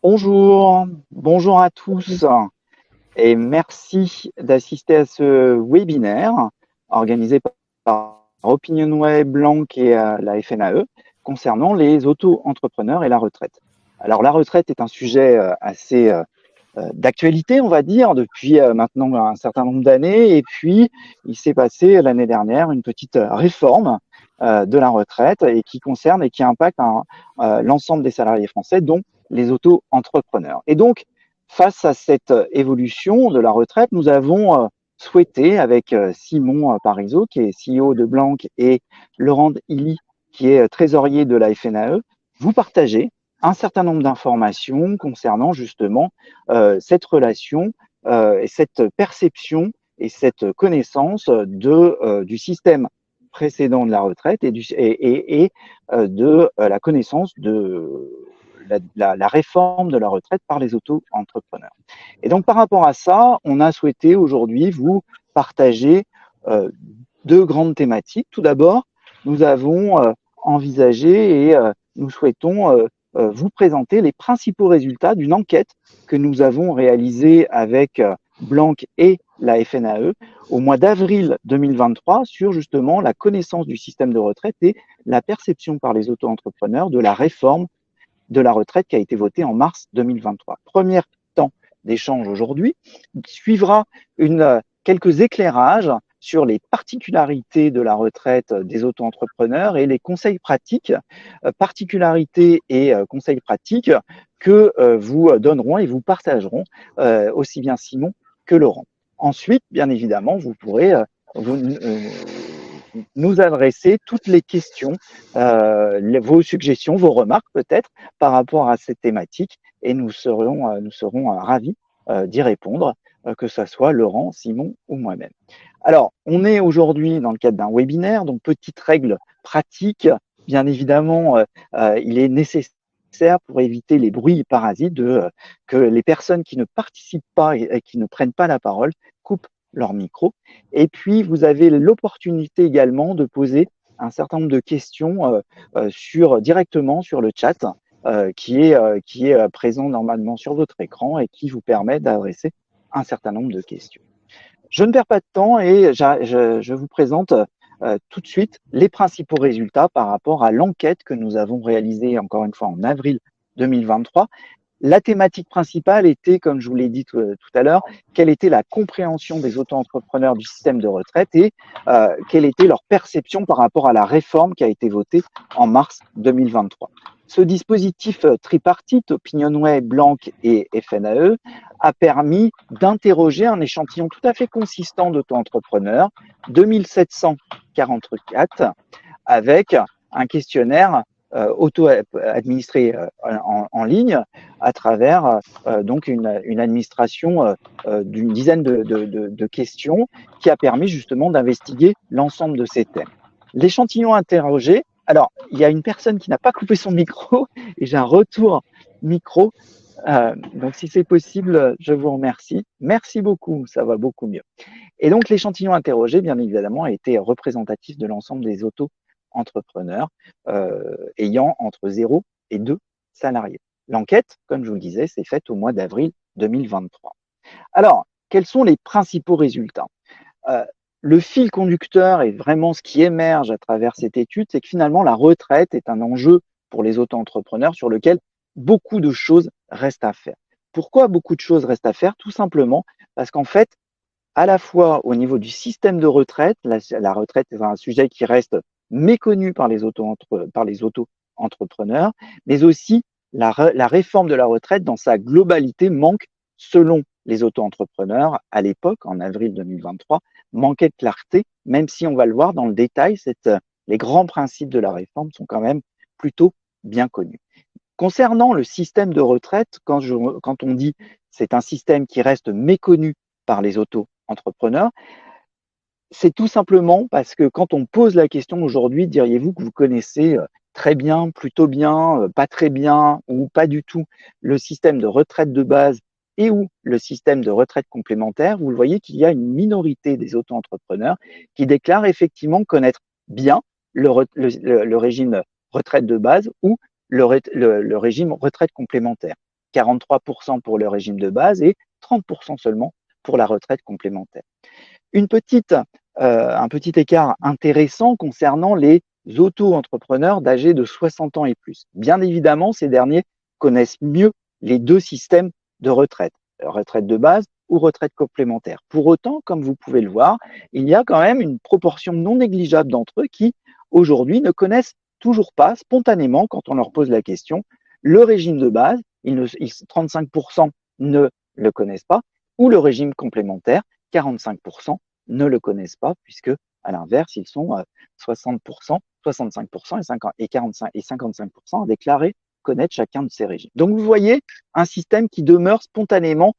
Bonjour à tous et merci d'assister à ce webinaire organisé par OpinionWay, Blanc et la FNAE concernant les auto-entrepreneurs et la retraite. Alors la retraite est un sujet assez d'actualité, on va dire, depuis maintenant un certain nombre d'années. Et puis, il s'est passé l'année dernière une petite réforme de la retraite et qui concerne et qui impacte l'ensemble des salariés français, dont les auto-entrepreneurs. Et donc, face à cette évolution de la retraite, nous avons souhaité, avec Simon Parizeau, qui est CEO de Blanc, et Laurent Illy, qui est trésorier de la FNAE, vous partager un certain nombre d'informations concernant justement cette relation et cette perception et cette connaissance du système précédent de la retraite et de la connaissance de la réforme de la retraite par les auto-entrepreneurs. Et donc par rapport à ça, on a souhaité aujourd'hui vous partager deux grandes thématiques. Tout d'abord, nous avons envisagé et nous souhaitons vous présenter les principaux résultats d'une enquête que nous avons réalisée avec Blanc et la FNAE au mois d'avril 2023 sur justement la connaissance du système de retraite et la perception par les auto-entrepreneurs de la réforme de la retraite qui a été votée en mars 2023. Premier temps d'échange aujourd'hui, suivra quelques éclairages sur les particularités de la retraite des auto-entrepreneurs et les conseils pratiques, particularités et conseils pratiques que vous donneront et vous partageront aussi bien Simon que Laurent. Ensuite, bien évidemment, vous pourrez nous adresser toutes les questions, vos suggestions, vos remarques peut-être par rapport à cette thématique et nous serons ravis d'y répondre, que ce soit Laurent, Simon ou moi-même. Alors, on est aujourd'hui dans le cadre d'un webinaire, donc petite règle pratique, bien évidemment, il est nécessaire pour éviter les bruits parasites que les personnes qui ne participent pas et qui ne prennent pas la parole coupent leur micro. Et puis, vous avez l'opportunité également de poser un certain nombre de questions directement sur le chat qui est présent normalement sur votre écran et qui vous permet d'adresser un certain nombre de questions. Je ne perds pas de temps et je vous présente tout de suite les principaux résultats par rapport à l'enquête que nous avons réalisée, encore une fois, en avril 2023. La thématique principale était, comme je vous l'ai dit tout à l'heure, quelle était la compréhension des auto-entrepreneurs du système de retraite et quelle était leur perception par rapport à la réforme qui a été votée en mars 2023. Ce dispositif tripartite, OpinionWay, Blanc et FNAE, a permis d'interroger un échantillon tout à fait consistant d'auto-entrepreneurs, 2744, avec un questionnaire auto-administré en ligne à travers donc une administration d'une dizaine de questions qui a permis justement d'investiguer l'ensemble de ces thèmes. L'échantillon interrogé, alors il y a une personne qui n'a pas coupé son micro et j'ai un retour micro. Donc si c'est possible, je vous remercie. Merci beaucoup, ça va beaucoup mieux. Et donc l'échantillon interrogé, bien évidemment, a été représentatif de l'ensemble des auto-entrepreneurs ayant entre 0 et 2 salariés. L'enquête, comme je vous le disais, s'est faite au mois d'avril 2023. Alors, quels sont les principaux résultats? Le fil conducteur et vraiment ce qui émerge à travers cette étude, c'est que finalement, la retraite est un enjeu pour les auto-entrepreneurs sur lequel beaucoup de choses restent à faire. Pourquoi beaucoup de choses restent à faire? Tout simplement parce qu'en fait, à la fois au niveau du système de retraite, la retraite est un sujet qui reste méconnu par les auto-entrepreneurs, mais aussi la réforme de la retraite dans sa globalité manque, selon les auto-entrepreneurs, à l'époque, en avril 2023, manquait de clarté, même si on va le voir dans le détail, les grands principes de la réforme sont quand même plutôt bien connus. Concernant le système de retraite, quand on dit c'est un système qui reste méconnu par les auto-entrepreneurs, c'est tout simplement parce que quand on pose la question aujourd'hui, diriez-vous que vous connaissez très bien, plutôt bien, pas très bien ou pas du tout le système de retraite de base et ou le système de retraite complémentaire, vous le voyez qu'il y a une minorité des auto-entrepreneurs qui déclarent effectivement connaître bien le régime retraite de base ou le régime retraite complémentaire. 43% pour le régime de base et 30% seulement pour la retraite complémentaire. Un petit écart intéressant concernant les auto-entrepreneurs d'âgés de 60 ans et plus. Bien évidemment, ces derniers connaissent mieux les deux systèmes de retraite, retraite de base ou retraite complémentaire. Pour autant, comme vous pouvez le voir, il y a quand même une proportion non négligeable d'entre eux qui, aujourd'hui, ne connaissent toujours pas spontanément, quand on leur pose la question, le régime de base, 35% ne le connaissent pas, ou le régime complémentaire, 45% ne le connaissent pas, puisque à l'inverse, ils sont 60%, 65% et 55% à déclarer connaître chacun de ces régimes. Donc vous voyez un système qui demeure spontanément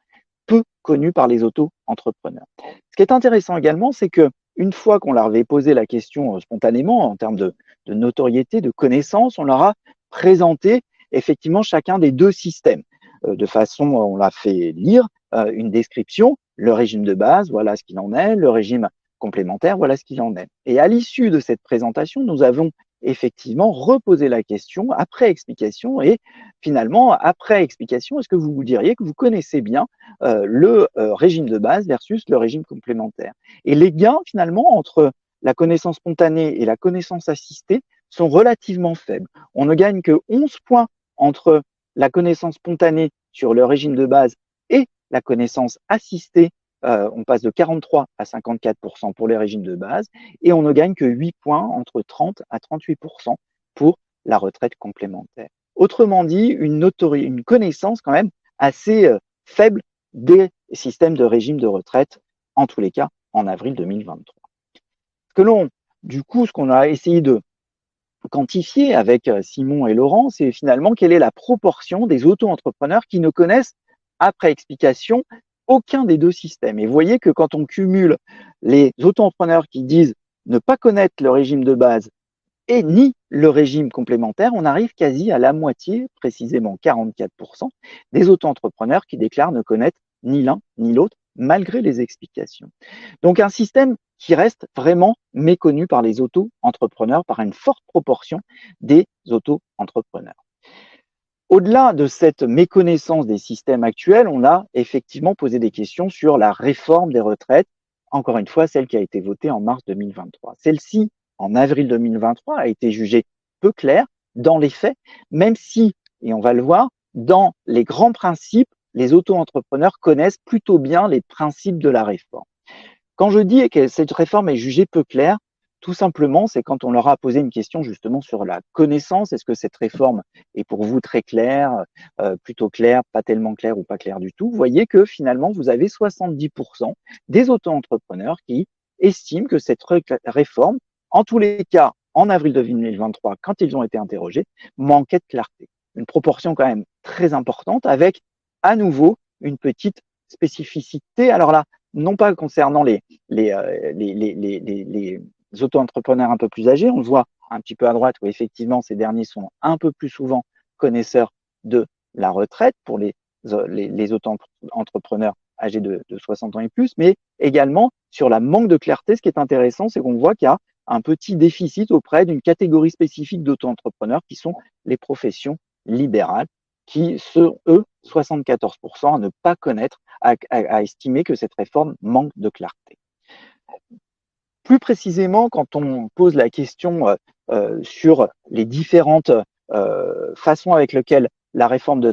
peu connu par les auto-entrepreneurs. Ce qui est intéressant également, c'est que une fois qu'on leur avait posé la question spontanément en termes de notoriété, de connaissance, on leur a présenté effectivement chacun des deux systèmes. De façon, on l'a fait lire une description, le régime de base, voilà ce qu'il en est, le régime complémentaire, voilà ce qu'il en est. Et à l'issue de cette présentation, nous avons effectivement reposé la question après explication et finalement, après explication, est-ce que vous vous diriez que vous connaissez bien le régime de base versus le régime complémentaire? Et les gains finalement entre la connaissance spontanée et la connaissance assistée sont relativement faibles. On ne gagne que 11 points entre la connaissance spontanée sur le régime de base et la connaissance assistée. On passe de 43 à 54% pour les régimes de base et on ne gagne que 8 points entre 30 à 38% pour la retraite complémentaire. Autrement dit, une connaissance quand même assez faible des systèmes de régime de retraite, en tous les cas en avril 2023. Ce qu'on a essayé de quantifier avec Simon et Laurent, c'est finalement quelle est la proportion des auto-entrepreneurs qui ne connaissent, après explication, aucun des deux systèmes. Et vous voyez que quand on cumule les auto-entrepreneurs qui disent ne pas connaître le régime de base et ni le régime complémentaire, on arrive quasi à la moitié, précisément 44%, des auto-entrepreneurs qui déclarent ne connaître ni l'un ni l'autre, malgré les explications. Donc un système qui reste vraiment méconnu par les auto-entrepreneurs, par une forte proportion des auto-entrepreneurs. Au-delà de cette méconnaissance des systèmes actuels, on a effectivement posé des questions sur la réforme des retraites, encore une fois, celle qui a été votée en mars 2023. Celle-ci, en avril 2023, a été jugée peu claire dans les faits, même si, et on va le voir, dans les grands principes, les auto-entrepreneurs connaissent plutôt bien les principes de la réforme. Quand je dis que cette réforme est jugée peu claire, tout simplement, c'est quand on leur a posé une question justement sur la connaissance. Est-ce que cette réforme est pour vous très claire, plutôt claire, pas tellement claire ou pas claire du tout? Vous voyez que finalement, vous avez 70% des auto-entrepreneurs qui estiment que cette réforme, en tous les cas, en avril 2023, quand ils ont été interrogés, manquait de clarté. Une proportion quand même très importante avec, à nouveau, une petite spécificité. Alors là, non pas concernant les auto-entrepreneurs un peu plus âgés, on le voit un petit peu à droite où effectivement ces derniers sont un peu plus souvent connaisseurs de la retraite pour les auto-entrepreneurs âgés de 60 ans et plus, mais également sur la manque de clarté. Ce qui est intéressant, c'est qu'on voit qu'il y a un petit déficit auprès d'une catégorie spécifique d'auto-entrepreneurs qui sont les professions libérales, qui sont, eux, 74% à ne pas connaître, à estimer que cette réforme manque de clarté. Plus précisément, quand on pose la question sur les différentes façons avec lesquelles la réforme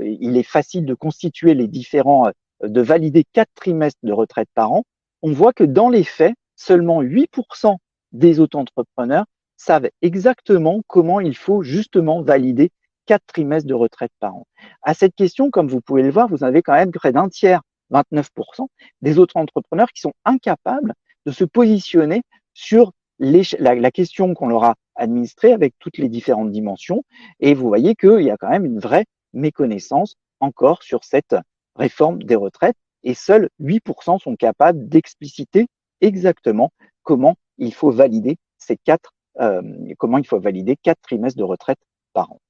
il est facile de constituer les différents, de valider 4 trimestres de retraite par an, on voit que dans les faits, seulement 8% des auto-entrepreneurs savent exactement comment il faut justement valider 4 trimestres de retraite par an. À cette question, comme vous pouvez le voir, vous avez quand même près d'un tiers, 29%, des auto-entrepreneurs qui sont incapables de se positionner sur la question qu'on leur a administrée avec toutes les différentes dimensions. Et vous voyez qu'il y a quand même une vraie méconnaissance encore sur cette réforme des retraites. Et seuls 8% sont capables d'expliciter exactement comment il faut valider comment il faut valider 4 trimestres de retraite par an.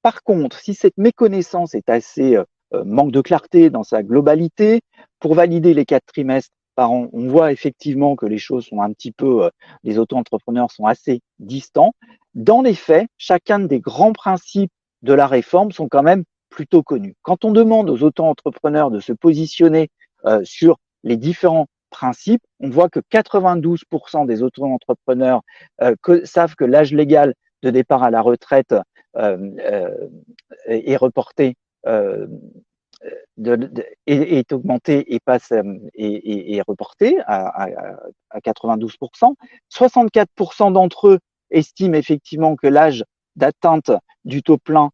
Par contre, si cette méconnaissance est assez manque de clarté dans sa globalité, pour valider les 4 trimestres par an, on voit effectivement que les choses sont un petit peu, les auto-entrepreneurs sont assez distants. Dans les faits, chacun des grands principes de la réforme sont quand même plutôt connu. Quand on demande aux auto-entrepreneurs de se positionner sur les différents principes, on voit que 92% des auto-entrepreneurs savent que l'âge légal de départ à la retraite est reporté, est augmenté et passe est reporté à 92%. 64% d'entre eux estiment effectivement que l'âge d'atteinte du taux plein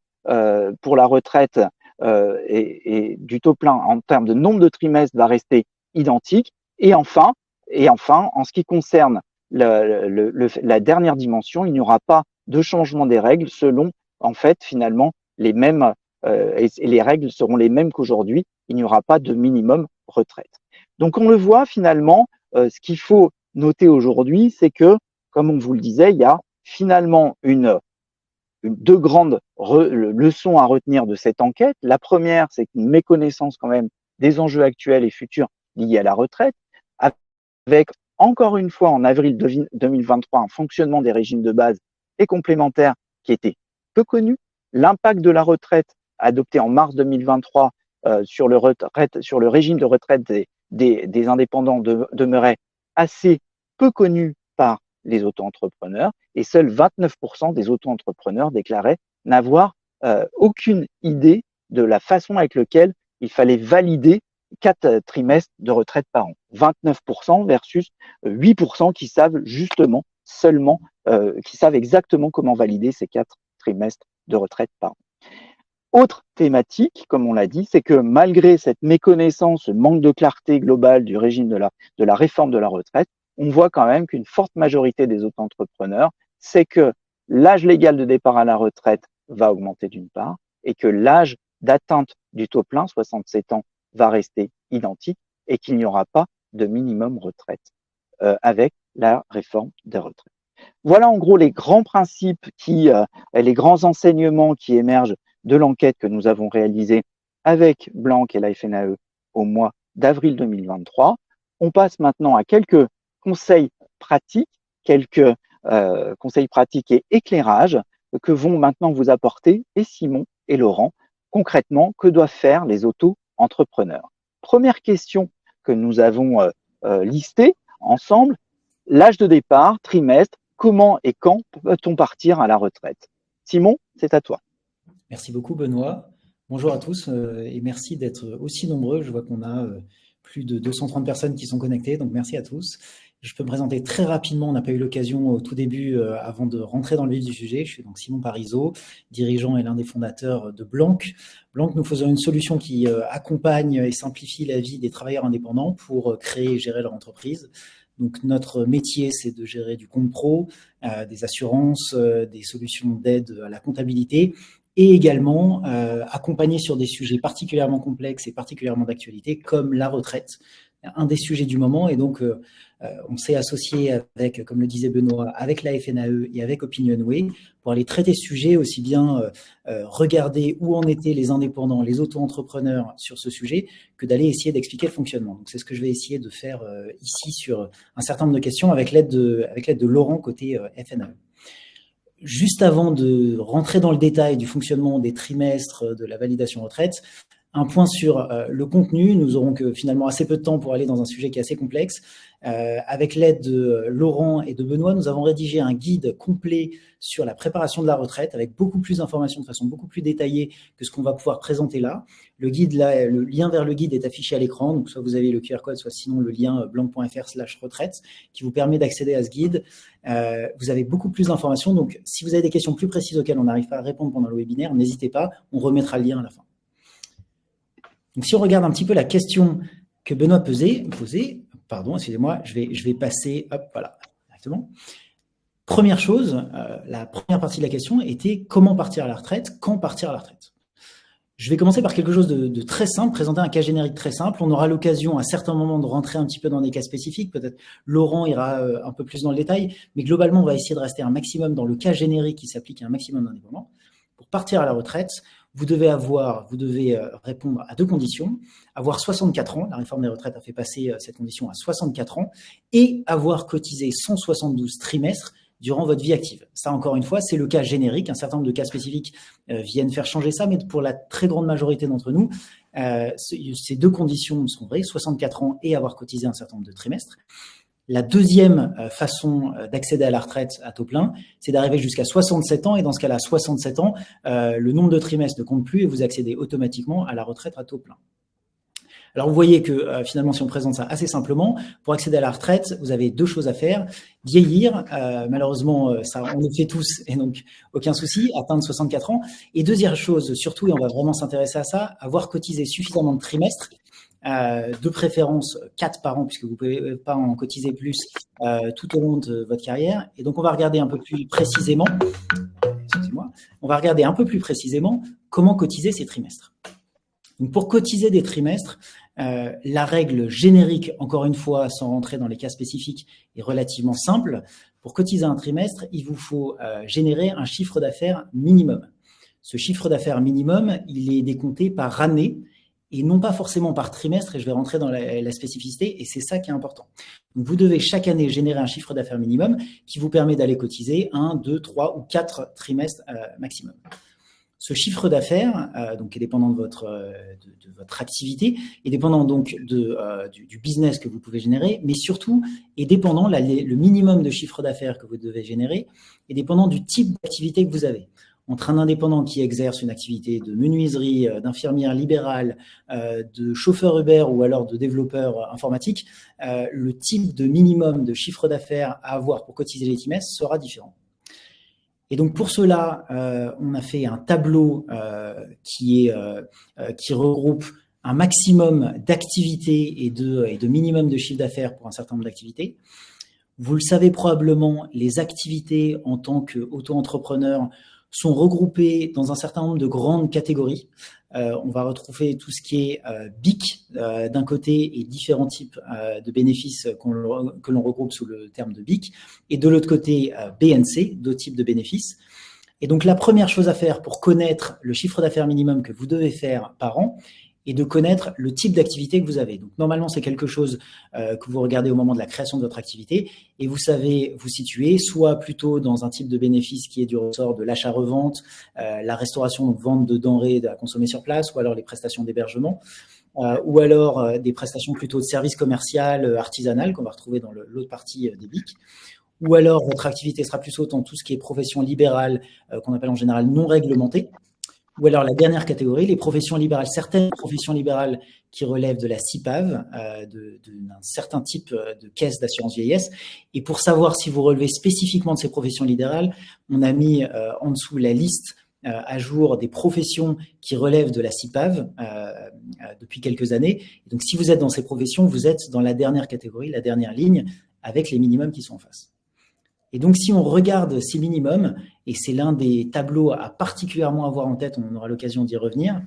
pour la retraite et du taux plein en termes de nombre de trimestres va rester identique. Et enfin, en ce qui concerne la dernière dimension, il n'y aura pas de changement des règles selon, en fait, finalement, les mêmes et les règles seront les mêmes qu'aujourd'hui. Il n'y aura pas de minimum retraite. Donc, on le voit finalement, ce qu'il faut noter aujourd'hui, c'est que, comme on vous le disait, il y a finalement deux grandes leçons à retenir de cette enquête. La première, c'est une méconnaissance quand même des enjeux actuels et futurs liés à la retraite, avec encore une fois en avril 2023 un fonctionnement des régimes de base et complémentaires qui était peu connu. L'impact de la retraite adopté en mars 2023 sur le régime de retraite des indépendants demeurait assez peu connu par les auto-entrepreneurs et seuls 29% des auto-entrepreneurs déclaraient n'avoir aucune idée de la façon avec laquelle il fallait valider 4 trimestres de retraite par an. 29% versus 8% qui savent justement seulement, qui savent exactement comment valider ces 4 trimestres de retraite par an. Autre thématique, comme on l'a dit, c'est que malgré cette méconnaissance, ce manque de clarté globale du régime de la réforme de la retraite, on voit quand même qu'une forte majorité des auto-entrepreneurs sait que l'âge légal de départ à la retraite va augmenter d'une part et que l'âge d'atteinte du taux plein, 67 ans, va rester identique et qu'il n'y aura pas de minimum retraite avec la réforme des retraites. Voilà en gros les grands principes les grands enseignements qui émergent de l'enquête que nous avons réalisée avec Blanc et la FNAE au mois d'avril 2023. On passe maintenant à quelques conseils pratiques, conseils pratiques et éclairages que vont maintenant vous apporter et Simon et Laurent. Concrètement, que doivent faire les auto-entrepreneurs? Première question que nous avons listée ensemble, l'âge de départ, trimestre, comment et quand peut-on partir à la retraite? Simon, c'est à toi. Merci beaucoup Benoît. Bonjour à tous et merci d'être aussi nombreux. Je vois qu'on a plus de 230 personnes qui sont connectées, donc merci à tous. Je peux me présenter très rapidement, on n'a pas eu l'occasion au tout début avant de rentrer dans le vif du sujet. Je suis donc Simon Parisot, dirigeant et l'un des fondateurs de Blanc. Blanc, nous faisons une solution qui accompagne et simplifie la vie des travailleurs indépendants pour créer et gérer leur entreprise. Donc notre métier, c'est de gérer du compte pro, des assurances, des solutions d'aide à la comptabilité, et également accompagner sur des sujets particulièrement complexes et particulièrement d'actualité, comme la retraite, un des sujets du moment. Et donc, on s'est associé avec, comme le disait Benoît, avec la FNAE et avec Opinionway pour aller traiter ce sujet, aussi bien regarder où en étaient les indépendants, les auto-entrepreneurs sur ce sujet, que d'aller essayer d'expliquer le fonctionnement. Donc, c'est ce que je vais essayer de faire ici sur un certain nombre de questions avec l'aide de Laurent côté FNAE. Juste avant de rentrer dans le détail du fonctionnement des trimestres de la validation retraite, un point sur le contenu. Nous aurons que finalement assez peu de temps pour aller dans un sujet qui est assez complexe. Avec l'aide de Laurent et de Benoît, nous avons rédigé un guide complet sur la préparation de la retraite avec beaucoup plus d'informations de façon beaucoup plus détaillée que ce qu'on va pouvoir présenter là. Le lien vers le guide est affiché à l'écran, donc soit vous avez le QR code, soit sinon le lien blanc.fr/retraite qui vous permet d'accéder à ce guide. Vous avez beaucoup plus d'informations, donc si vous avez des questions plus précises auxquelles on n'arrive pas à répondre pendant le webinaire, n'hésitez pas, on remettra le lien à la fin. Donc, si on regarde un petit peu la question que Benoît posait, pardon, excusez-moi, je vais passer, hop, voilà, directement. Première chose, la première partie de la question était comment partir à la retraite, quand partir à la retraite. Je vais commencer par quelque chose de très simple, présenter un cas générique très simple. On aura l'occasion à certains moments de rentrer un petit peu dans des cas spécifiques. Peut-être Laurent ira un peu plus dans le détail, mais globalement, on va essayer de rester un maximum dans le cas générique qui s'applique à un maximum d'indépendants. Pour partir à la retraite, vous devez répondre à deux conditions, avoir 64 ans, la réforme des retraites a fait passer cette condition à 64 ans, et avoir cotisé 172 trimestres durant votre vie active. Ça, encore une fois, c'est le cas générique. Un certain nombre de cas spécifiques viennent faire changer ça, mais pour la très grande majorité d'entre nous, ces deux conditions sont vraies, 64 ans et avoir cotisé un certain nombre de trimestres. La deuxième façon d'accéder à la retraite à taux plein, c'est d'arriver jusqu'à 67 ans. Et dans ce cas-là, 67 ans, le nombre de trimestres ne compte plus et vous accédez automatiquement à la retraite à taux plein. Alors, vous voyez que finalement, si on présente ça assez simplement, pour accéder à la retraite, vous avez deux choses à faire. Vieillir, malheureusement, ça, on le fait tous et donc aucun souci, atteindre 64 ans. Et deuxième chose, surtout, et on va vraiment s'intéresser à ça, avoir cotisé suffisamment de trimestres, de préférence 4 par an, puisque vous ne pouvez pas en cotiser plus tout au long de votre carrière. Et donc, on va regarder un peu plus précisément, comment cotiser ces trimestres. Donc, pour cotiser des trimestres, la règle générique, encore une fois, sans rentrer dans les cas spécifiques, est relativement simple. Pour cotiser un trimestre, il vous faut générer un chiffre d'affaires minimum. Ce chiffre d'affaires minimum, il est décompté par année et non pas forcément par trimestre, et je vais rentrer dans la spécificité, et c'est ça qui est important. Donc, vous devez chaque année générer un chiffre d'affaires minimum qui vous permet d'aller cotiser 1, 2, 3 ou 4 trimestres maximum. Ce chiffre d'affaires, donc, est dépendant de votre activité, est dépendant donc du business que vous pouvez générer, mais surtout est dépendant, le minimum de chiffre d'affaires que vous devez générer est dépendant du type d'activité que vous avez. Entre un indépendant qui exerce une activité de menuiserie, d'infirmière libérale, de chauffeur Uber ou alors de développeur informatique, le type de minimum de chiffre d'affaires à avoir pour cotiser les trimestres sera différent. Et donc pour cela, on a fait un tableau qui regroupe un maximum d'activités et de minimum de chiffre d'affaires pour un certain nombre d'activités. Vous le savez probablement, les activités en tant qu'auto-entrepreneur sont regroupées dans un certain nombre de grandes catégories. On va retrouver tout ce qui est BIC d'un côté et différents types de bénéfices que l'on regroupe sous le terme de BIC, et de l'autre côté BNC, d'autres types de bénéfices. Et donc la première chose à faire pour connaître le chiffre d'affaires minimum que vous devez faire par an est de connaître le type d'activité que vous avez. Donc normalement, c'est quelque chose que vous regardez au moment de la création de votre activité et vous savez vous situer soit plutôt dans un type de bénéfice qui est du ressort de l'achat-revente, la restauration, donc vente de denrées à consommer sur place, ou alors les prestations d'hébergement, ou alors des prestations plutôt de services commercial, artisanal, qu'on va retrouver dans l'autre partie des BIC. Ou alors votre activité sera plus dans tout ce qui est profession libérale, qu'on appelle en général non réglementée. Ou alors la dernière catégorie, les professions libérales, certaines professions libérales qui relèvent de la CIPAV, d'un certain type de caisse d'assurance vieillesse. Et pour savoir si vous relevez spécifiquement de ces professions libérales, on a mis en dessous la liste à jour des professions qui relèvent de la CIPAV depuis quelques années. Et donc si vous êtes dans ces professions, vous êtes dans la dernière catégorie, la dernière ligne, avec les minimums qui sont en face. Et donc, si on regarde ces minimums, et c'est l'un des tableaux à particulièrement avoir en tête, on aura l'occasion d'y revenir,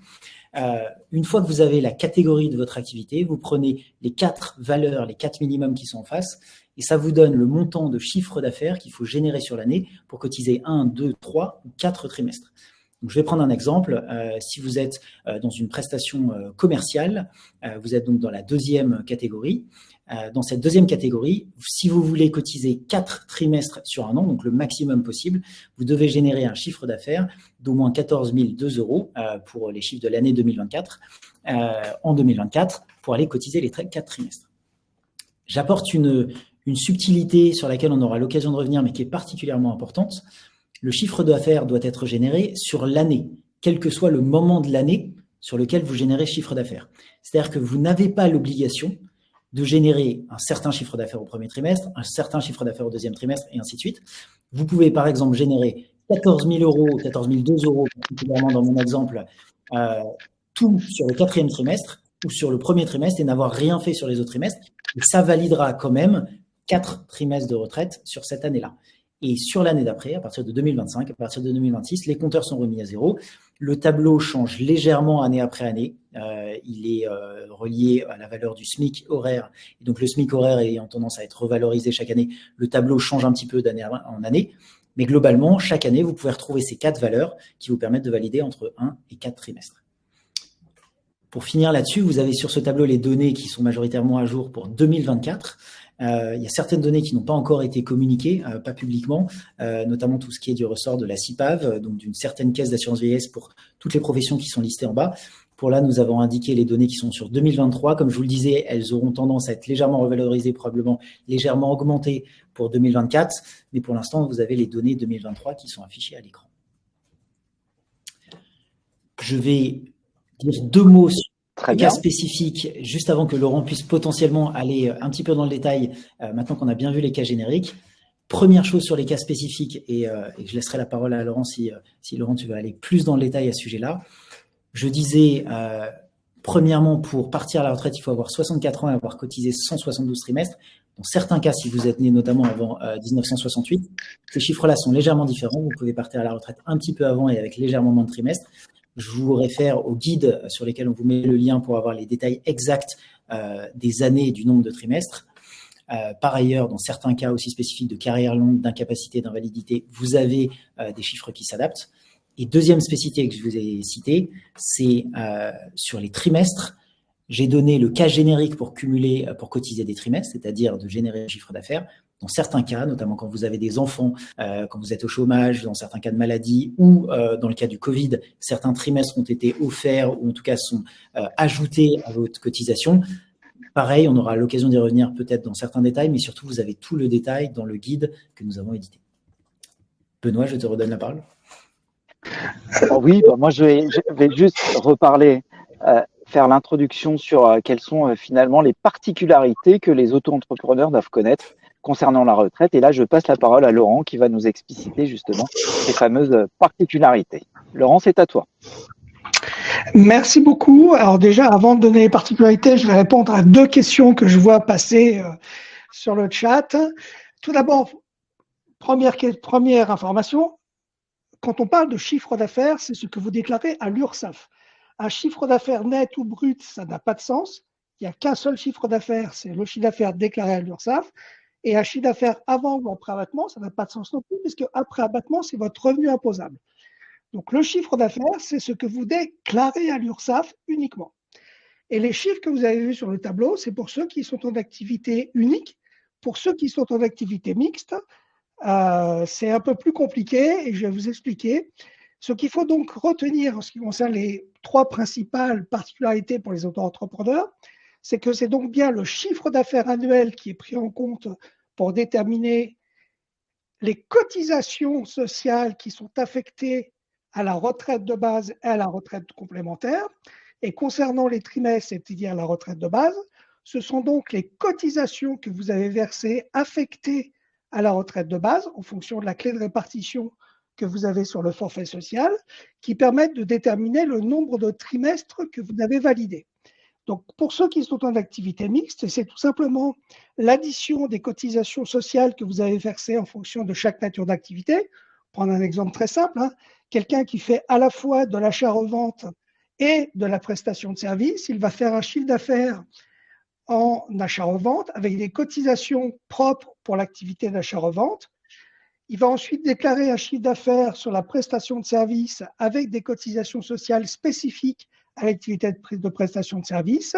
une fois que vous avez la catégorie de votre activité, vous prenez les 4 valeurs, les 4 minimums qui sont en face, et ça vous donne le montant de chiffre d'affaires qu'il faut générer sur l'année pour cotiser 1, 2, 3 ou 4 trimestres. Donc, je vais prendre un exemple. Si vous êtes dans une prestation commerciale, vous êtes donc dans la deuxième catégorie. Dans cette deuxième catégorie, si vous voulez cotiser 4 trimestres sur un an, donc le maximum possible, vous devez générer un chiffre d'affaires d'au moins 14 002 € pour les chiffres de l'année 2024, en 2024, pour aller cotiser les 4 trimestres. J'apporte une subtilité sur laquelle on aura l'occasion de revenir, mais qui est particulièrement importante. Le chiffre d'affaires doit être généré sur l'année, quel que soit le moment de l'année sur lequel vous générez chiffre d'affaires. C'est-à-dire que vous n'avez pas l'obligation de générer un certain chiffre d'affaires au premier trimestre, un certain chiffre d'affaires au deuxième trimestre, et ainsi de suite. Vous pouvez, par exemple, générer 14 000 €, 14 002 €, particulièrement dans mon exemple, tout sur le quatrième trimestre ou sur le premier trimestre et n'avoir rien fait sur les autres trimestres. Et ça validera quand même 4 trimestres de retraite sur cette année-là. Et sur l'année d'après, à partir de 2025, à partir de 2026, les compteurs sont remis à zéro. Le tableau change légèrement année après année. Il est relié à la valeur du SMIC horaire. Et donc, le SMIC horaire ayant tendance à être revalorisé chaque année, le tableau change un petit peu d'année en année. Mais globalement, chaque année, vous pouvez retrouver ces 4 valeurs qui vous permettent de valider entre 1 et 4 trimestres. Pour finir là-dessus, vous avez sur ce tableau les données qui sont majoritairement à jour pour 2024. Il y a certaines données qui n'ont pas encore été communiquées, pas publiquement, notamment tout ce qui est du ressort de la CIPAV, donc d'une certaine caisse d'assurance vieillesse pour toutes les professions qui sont listées en bas. Pour là, nous avons indiqué les données qui sont sur 2023. Comme je vous le disais, elles auront tendance à être légèrement revalorisées, probablement légèrement augmentées pour 2024. Mais pour l'instant, vous avez les données 2023 qui sont affichées à l'écran. Je vais dire 2 mots sur les cas spécifiques, juste avant que Laurent puisse potentiellement aller un petit peu dans le détail, maintenant qu'on a bien vu les cas génériques. Première chose sur les cas spécifiques, et je laisserai la parole à Laurent si Laurent, tu veux aller plus dans le détail à ce sujet-là. Je disais, premièrement, pour partir à la retraite, il faut avoir 64 ans et avoir cotisé 172 trimestres. Dans certains cas, si vous êtes né notamment avant 1968, ces chiffres-là sont légèrement différents. Vous pouvez partir à la retraite un petit peu avant et avec légèrement moins de trimestres. Je vous réfère aux guides sur lesquels on vous met le lien pour avoir les détails exacts des années et du nombre de trimestres. Par ailleurs, dans certains cas aussi spécifiques de carrière longue, d'incapacité, d'invalidité, vous avez des chiffres qui s'adaptent. Et deuxième spécificité que je vous ai citée, c'est sur les trimestres. J'ai donné le cas générique pour cumuler, pour cotiser des trimestres, c'est-à-dire de générer un chiffre d'affaires. Dans certains cas, notamment quand vous avez des enfants, quand vous êtes au chômage, dans certains cas de maladie ou dans le cas du Covid, certains trimestres ont été offerts ou en tout cas sont ajoutés à votre cotisation. Pareil, on aura l'occasion d'y revenir peut-être dans certains détails, mais surtout, vous avez tout le détail dans le guide que nous avons édité. Benoît, je te redonne la parole. Oui, moi je vais juste reparler, faire l'introduction sur quelles sont finalement les particularités que les auto-entrepreneurs doivent connaître concernant la retraite. Et là, je passe la parole à Laurent qui va nous expliciter justement ces fameuses particularités. Laurent, c'est à toi. Merci beaucoup. Alors déjà, avant de donner les particularités, je vais répondre à 2 questions que je vois passer sur le chat. Tout d'abord, première information, quand on parle de chiffre d'affaires, c'est ce que vous déclarez à l'URSSAF. Un chiffre d'affaires net ou brut, ça n'a pas de sens. Il n'y a qu'un seul chiffre d'affaires, c'est le chiffre d'affaires déclaré à l'URSSAF. Et un chiffre d'affaires avant ou après abattement, ça n'a pas de sens non plus, puisque après abattement, c'est votre revenu imposable. Donc, le chiffre d'affaires, c'est ce que vous déclarez à l'URSSAF uniquement. Et les chiffres que vous avez vus sur le tableau, c'est pour ceux qui sont en activité unique. Pour ceux qui sont en activité mixte, c'est un peu plus compliqué et je vais vous expliquer. Ce qu'il faut donc retenir en ce qui concerne les 3 principales particularités pour les auto-entrepreneurs, c'est que c'est donc bien le chiffre d'affaires annuel qui est pris en compte pour déterminer les cotisations sociales qui sont affectées à la retraite de base et à la retraite complémentaire. Et concernant les trimestres, c'est-à-dire la retraite de base, ce sont donc les cotisations que vous avez versées affectées à la retraite de base en fonction de la clé de répartition que vous avez sur le forfait social qui permettent de déterminer le nombre de trimestres que vous avez validés. Donc, pour ceux qui sont en activité mixte, c'est tout simplement l'addition des cotisations sociales que vous avez versées en fonction de chaque nature d'activité. Prendre un exemple très simple, quelqu'un qui fait à la fois de l'achat-revente et de la prestation de service, il va faire un chiffre d'affaires en achat-revente avec des cotisations propres pour l'activité d'achat-revente. Il va ensuite déclarer un chiffre d'affaires sur la prestation de service avec des cotisations sociales spécifiques à l'activité de prestation de service.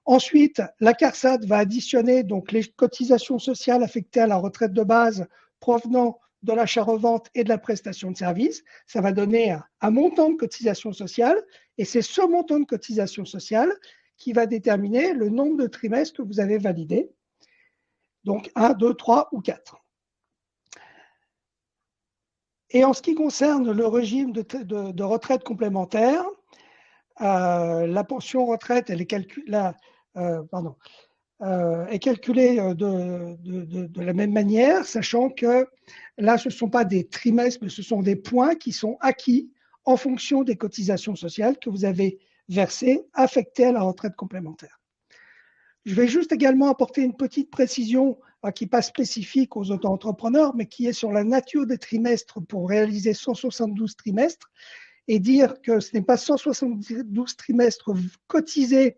Ensuite, la CARSAT va additionner donc les cotisations sociales affectées à la retraite de base provenant de l'achat-revente et de la prestation de service. Ça va donner un montant de cotisation sociale et c'est ce montant de cotisation sociale qui va déterminer le nombre de trimestres que vous avez validés. Donc 1, 2, 3 ou 4. Et en ce qui concerne le régime de retraite complémentaire, la pension retraite, elle est calculée de la même manière, sachant que là, ce ne sont pas des trimestres, mais ce sont des points qui sont acquis en fonction des cotisations sociales que vous avez versées, affectées à la retraite complémentaire. Je vais juste également apporter une petite précision qui n'est pas spécifique aux auto-entrepreneurs, mais qui est sur la nature des trimestres pour réaliser 172 trimestres et dire que ce n'est pas 172 trimestres cotisés,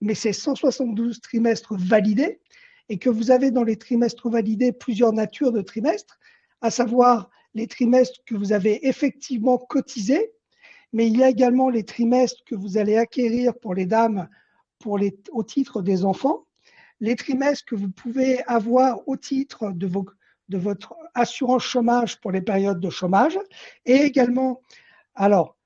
mais c'est 172 trimestres validés et que vous avez dans les trimestres validés plusieurs natures de trimestres, à savoir les trimestres que vous avez effectivement cotisés, mais il y a également les trimestres que vous allez acquérir pour les dames au titre des enfants. les trimestres que vous pouvez avoir au titre de votre assurance chômage pour les périodes de chômage, et également, alors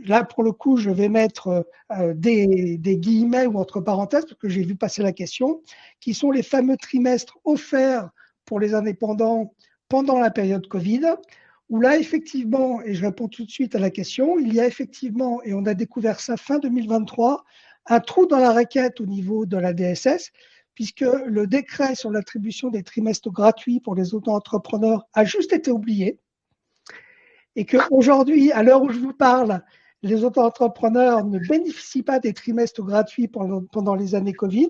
là pour le coup je vais mettre des guillemets ou entre parenthèses parce que j'ai vu passer la question, qui sont les fameux trimestres offerts pour les indépendants pendant la période Covid, où là effectivement, et je réponds tout de suite à la question, il y a effectivement, et on a découvert ça fin 2023, un trou dans la raquette au niveau de la DSS, puisque le décret sur l'attribution des trimestres gratuits pour les auto-entrepreneurs a juste été oublié, et qu'aujourd'hui, à l'heure où je vous parle, les auto-entrepreneurs ne bénéficient pas des trimestres gratuits pendant les années Covid,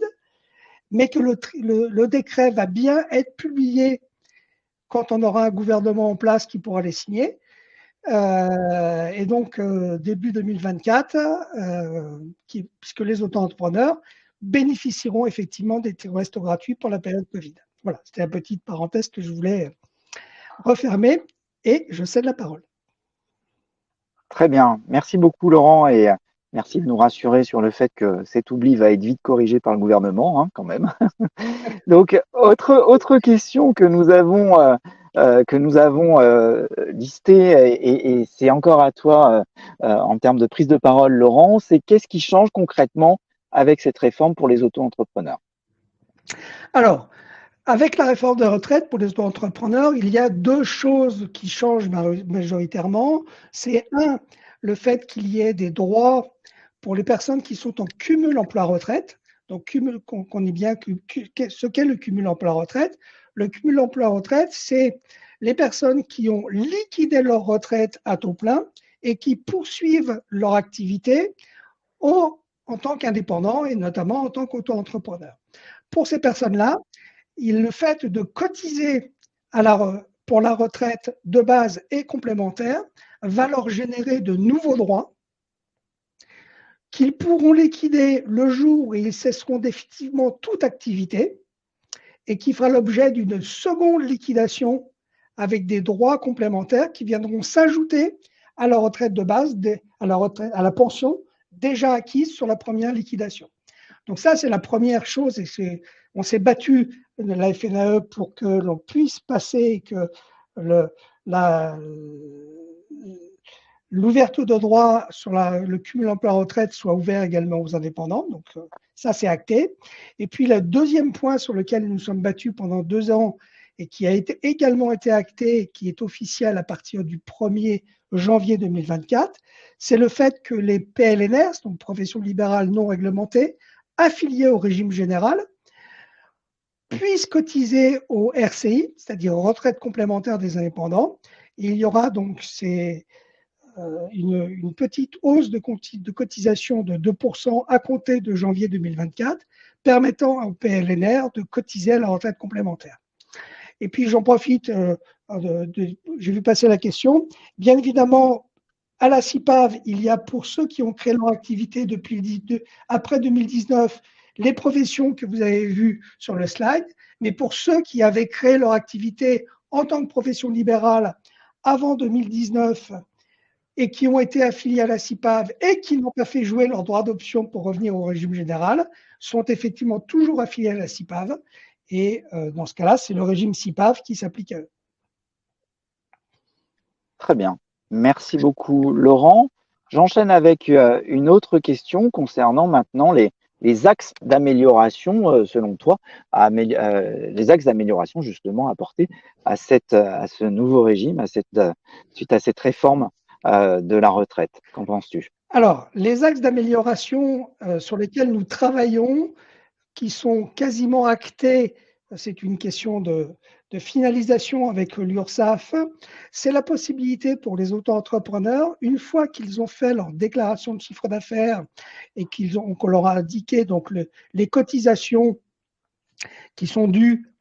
mais que le décret va bien être publié quand on aura un gouvernement en place qui pourra les signer. Et donc, début 2024, puisque les auto-entrepreneurs bénéficieront effectivement des trimestres gratuits pour la période Covid. Voilà, c'était la petite parenthèse que je voulais refermer et je cède la parole. Très bien. Merci beaucoup, Laurent, et merci de nous rassurer sur le fait que cet oubli va être vite corrigé par le gouvernement, hein, quand même. Donc, autre question que nous avons listée, et c'est encore à toi en termes de prise de parole, Laurent, c'est qu'est-ce qui change concrètement avec cette réforme pour les auto-entrepreneurs? Alors, avec la réforme de retraite pour les auto-entrepreneurs, il y a deux choses qui changent majoritairement. C'est un, le fait qu'il y ait des droits pour les personnes qui sont en cumul emploi-retraite. Donc, qu'on ait bien ce qu'est le cumul emploi-retraite. Le cumul emploi-retraite, c'est les personnes qui ont liquidé leur retraite à taux plein et qui poursuivent leur activité en tant qu'indépendants et notamment en tant qu'auto-entrepreneurs. Pour ces personnes-là, le fait de cotiser pour la retraite de base et complémentaire va leur générer de nouveaux droits qu'ils pourront liquider le jour où ils cesseront définitivement toute activité et qui fera l'objet d'une seconde liquidation avec des droits complémentaires qui viendront s'ajouter à la retraite de base, à la pension déjà acquise sur la première liquidation. Donc ça, c'est la première chose, et on s'est battu de la FNAE pour que l'on puisse passer, que l'ouverture de droit sur le cumul emploi-retraite soit ouvert également aux indépendants. Donc ça, c'est acté. Et puis le deuxième point sur lequel nous sommes battus pendant 2 ans et qui a également été acté, qui est officiel à partir du 1er janvier 2024, c'est le fait que les PLNR, donc professions libérales non réglementées, affiliés au régime général, puissent cotiser au RCI, c'est-à-dire aux retraites complémentaires des indépendants. Et il y aura donc une petite hausse de cotisation de 2% à compter de janvier 2024, permettant au PLNR de cotiser à la retraite complémentaire. Et puis j'en profite, j'ai vu passer la question, bien évidemment, à la CIPAV, il y a pour ceux qui ont créé leur activité après 2019, les professions que vous avez vues sur le slide, mais pour ceux qui avaient créé leur activité en tant que profession libérale avant 2019 et qui ont été affiliés à la CIPAV et qui n'ont pas fait jouer leur droit d'option pour revenir au régime général, sont effectivement toujours affiliés à la CIPAV. Et dans ce cas-là, c'est le régime CIPAV qui s'applique à eux. Très bien. Merci beaucoup, Laurent. J'enchaîne avec une autre question concernant maintenant les axes d'amélioration, selon toi, les axes d'amélioration justement apportés à ce nouveau régime, suite à cette réforme de la retraite. Qu'en penses-tu? Alors, les axes d'amélioration sur lesquels nous travaillons, qui sont quasiment actés, c'est une question de finalisation avec l'URSSAF, c'est la possibilité pour les auto-entrepreneurs, une fois qu'ils ont fait leur déclaration de chiffre d'affaires et qu'on leur a indiqué donc les cotisations qui sont dues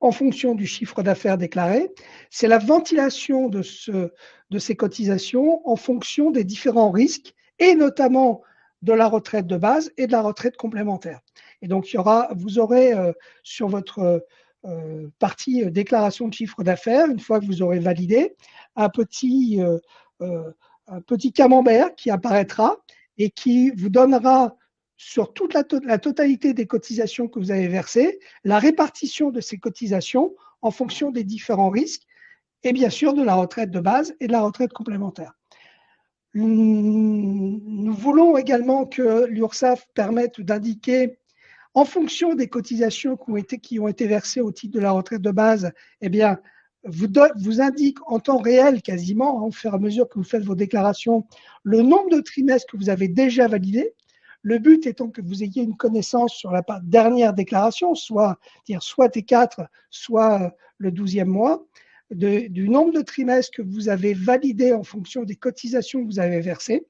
en fonction du chiffre d'affaires déclaré, c'est la ventilation de ces cotisations en fonction des différents risques et notamment de la retraite de base et de la retraite complémentaire. Et donc, vous aurez sur votre partie déclaration de chiffre d'affaires, une fois que vous aurez validé, un petit camembert qui apparaîtra et qui vous donnera sur toute la totalité des cotisations que vous avez versées, la répartition de ces cotisations en fonction des différents risques et bien sûr de la retraite de base et de la retraite complémentaire. Nous voulons également que l'URSSAF permette d'indiquer, en fonction des cotisations qui ont été versées au titre de la retraite de base, eh bien, vous indique en temps réel quasiment, au fur et à mesure que vous faites vos déclarations, le nombre de trimestres que vous avez déjà validés. Le but étant que vous ayez une connaissance sur la dernière déclaration, soit T4, soit le 12e mois, du nombre de trimestres que vous avez validés en fonction des cotisations que vous avez versées.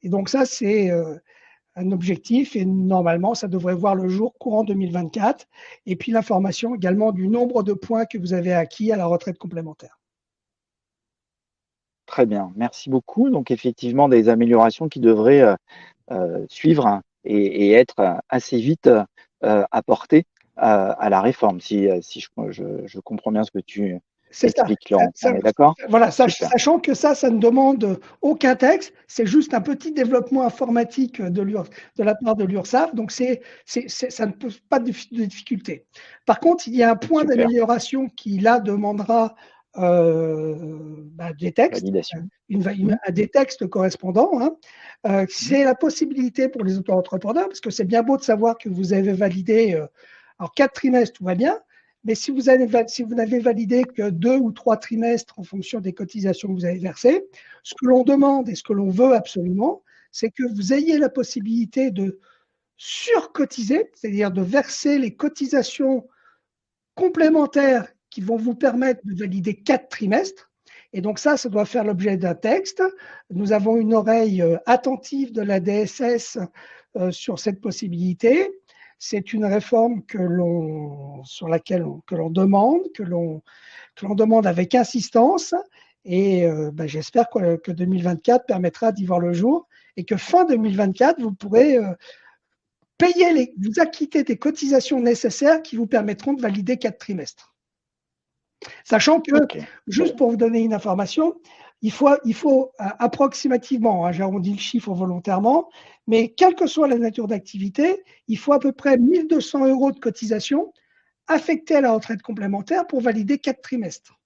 Et donc ça, c'est un objectif et normalement, ça devrait voir le jour courant 2024. Et puis l'information également du nombre de points que vous avez acquis à la retraite complémentaire. Très bien, merci beaucoup. Donc effectivement, des améliorations qui devraient suivre et être assez vite apportées à la réforme, si je comprends bien ce que tu expliques, Laurent. On est d'accord? Voilà, sachant que ça ne demande aucun texte, c'est juste un petit développement informatique de la part de l'URSSAF, donc ça ne pose pas de difficulté. Par contre, il y a un point d'amélioration qui là demandera des textes, des textes correspondants. C'est la possibilité pour les auto-entrepreneurs, parce que c'est bien beau de savoir que vous avez validé 4 trimestres, tout va bien, mais si vous n'avez validé que 2 ou 3 trimestres en fonction des cotisations que vous avez versées, ce que l'on demande et ce que l'on veut absolument, c'est que vous ayez la possibilité de surcotiser, c'est-à-dire de verser les cotisations complémentaires qui vont vous permettre de valider 4 trimestres. Et donc ça doit faire l'objet d'un texte. Nous avons une oreille attentive de la DSS sur cette possibilité. C'est une réforme sur laquelle que l'on demande avec insistance. Et j'espère que 2024 permettra d'y voir le jour et que fin 2024, vous pourrez vous acquitter des cotisations nécessaires qui vous permettront de valider 4 trimestres. Sachant que, juste pour vous donner une information, il faut approximativement, j'arrondis le chiffre volontairement, mais quelle que soit la nature d'activité, il faut à peu près 1 200 € de cotisation affectés à la retraite complémentaire pour valider 4 trimestres.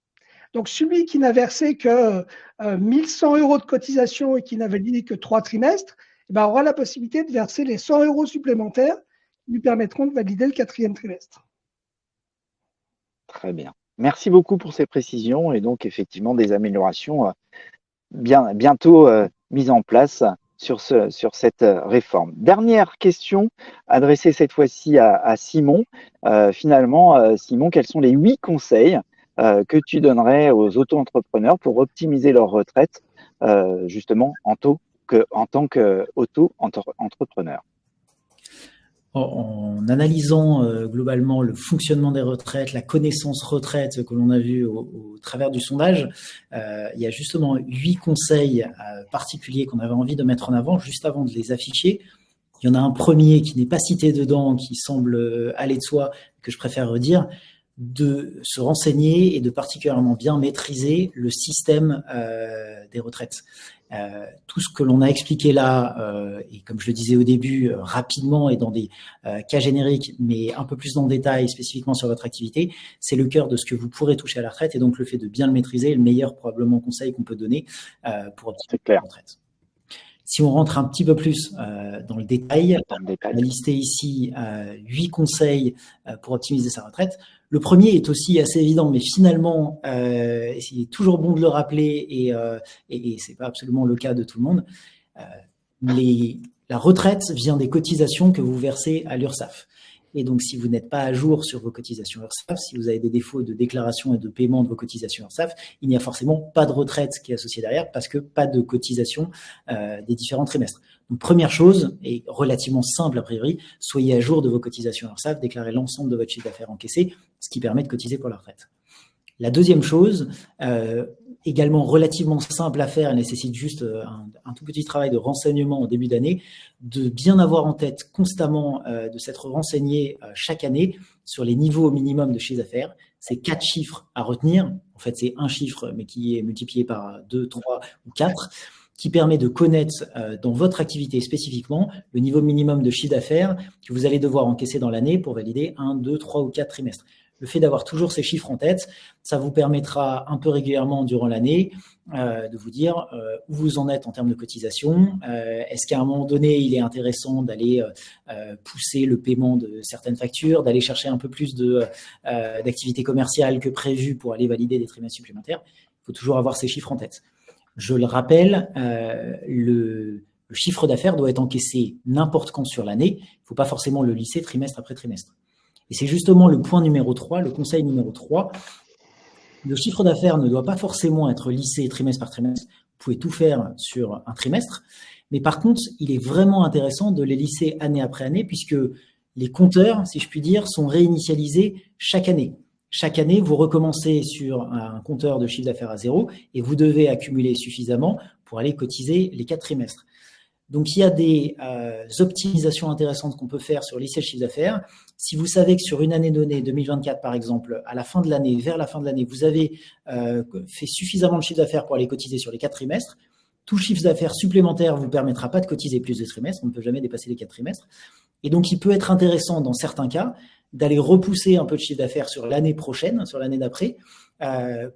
Donc, celui qui n'a versé que 1 100 € de cotisation et qui n'a validé que 3 trimestres, aura la possibilité de verser les 100 € supplémentaires qui lui permettront de valider le 4e trimestre. Très bien. Merci beaucoup pour ces précisions et donc effectivement des améliorations bientôt mises en place sur cette réforme. Dernière question adressée cette fois-ci à Simon. Finalement, Simon, quels sont les 8 conseils que tu donnerais aux auto-entrepreneurs pour optimiser leur retraite justement en tant qu'auto-entrepreneur? En analysant globalement le fonctionnement des retraites, la connaissance retraite que l'on a vu au travers du sondage, il y a justement 8 conseils particuliers qu'on avait envie de mettre en avant juste avant de les afficher. Il y en a un premier qui n'est pas cité dedans, qui semble aller de soi, que je préfère redire, de se renseigner et de particulièrement bien maîtriser le système des retraites. Tout ce que l'on a expliqué là, et comme je le disais au début, rapidement et dans des cas génériques, mais un peu plus dans le détail, spécifiquement sur votre activité, c'est le cœur de ce que vous pourrez toucher à la retraite, et donc le fait de bien le maîtriser est le meilleur probablement conseil qu'on peut donner pour optimiser la retraite. Si on rentre un petit peu plus dans le détail, on a listé ici 8 conseils pour optimiser sa retraite. Le premier est aussi assez évident, mais finalement, il est toujours bon de le rappeler et c'est pas absolument le cas de tout le monde. La retraite vient des cotisations que vous versez à l'URSSAF. Et donc, si vous n'êtes pas à jour sur vos cotisations URSSAF, si vous avez des défauts de déclaration et de paiement de vos cotisations URSSAF, il n'y a forcément pas de retraite qui est associée derrière parce que pas de cotisation des différents trimestres. Donc, première chose, et relativement simple a priori, soyez à jour de vos cotisations URSSAF, déclarez l'ensemble de votre chiffre d'affaires encaissé, ce qui permet de cotiser pour la retraite. La deuxième chose, également relativement simple à faire, elle nécessite juste un tout petit travail de renseignement au début d'année, de bien avoir en tête constamment de s'être renseigné chaque année sur les niveaux minimum de chiffre d'affaires. C'est 4 chiffres à retenir. En fait, c'est un chiffre, mais qui est multiplié par 2, 3 ou 4. qui permet de connaître dans votre activité spécifiquement le niveau minimum de chiffre d'affaires que vous allez devoir encaisser dans l'année pour valider 1, 2, 3 ou 4 trimestres. Le fait d'avoir toujours ces chiffres en tête, ça vous permettra un peu régulièrement durant l'année de vous dire où vous en êtes en termes de cotisation. Est-ce qu'à un moment donné, il est intéressant d'aller pousser le paiement de certaines factures, d'aller chercher un peu plus d'activité commerciale que prévu pour aller valider des trimestres supplémentaires? Il faut toujours avoir ces chiffres en tête. Je le rappelle, le chiffre d'affaires doit être encaissé n'importe quand sur l'année. Il ne faut pas forcément le lisser trimestre après trimestre. Et c'est justement le point numéro 3, le conseil numéro 3. Le chiffre d'affaires ne doit pas forcément être lissé trimestre par trimestre. Vous pouvez tout faire sur un trimestre. Mais par contre, il est vraiment intéressant de les lisser année après année puisque les compteurs, si je puis dire, sont réinitialisés chaque année. Chaque année, vous recommencez sur un compteur de chiffre d'affaires à 0 et vous devez accumuler suffisamment pour aller cotiser les 4 trimestres. Donc, il y a des optimisations intéressantes qu'on peut faire sur lisser le chiffre d'affaires. Si vous savez que sur une année donnée, 2024 par exemple, à la fin de l'année, vers la fin de l'année, vous avez fait suffisamment de chiffre d'affaires pour aller cotiser sur les 4 trimestres, tout chiffre d'affaires supplémentaire ne vous permettra pas de cotiser plus de trimestres. On ne peut jamais dépasser les 4 trimestres. Et donc, il peut être intéressant dans certains cas d'aller repousser un peu de chiffre d'affaires sur l'année prochaine, sur l'année d'après,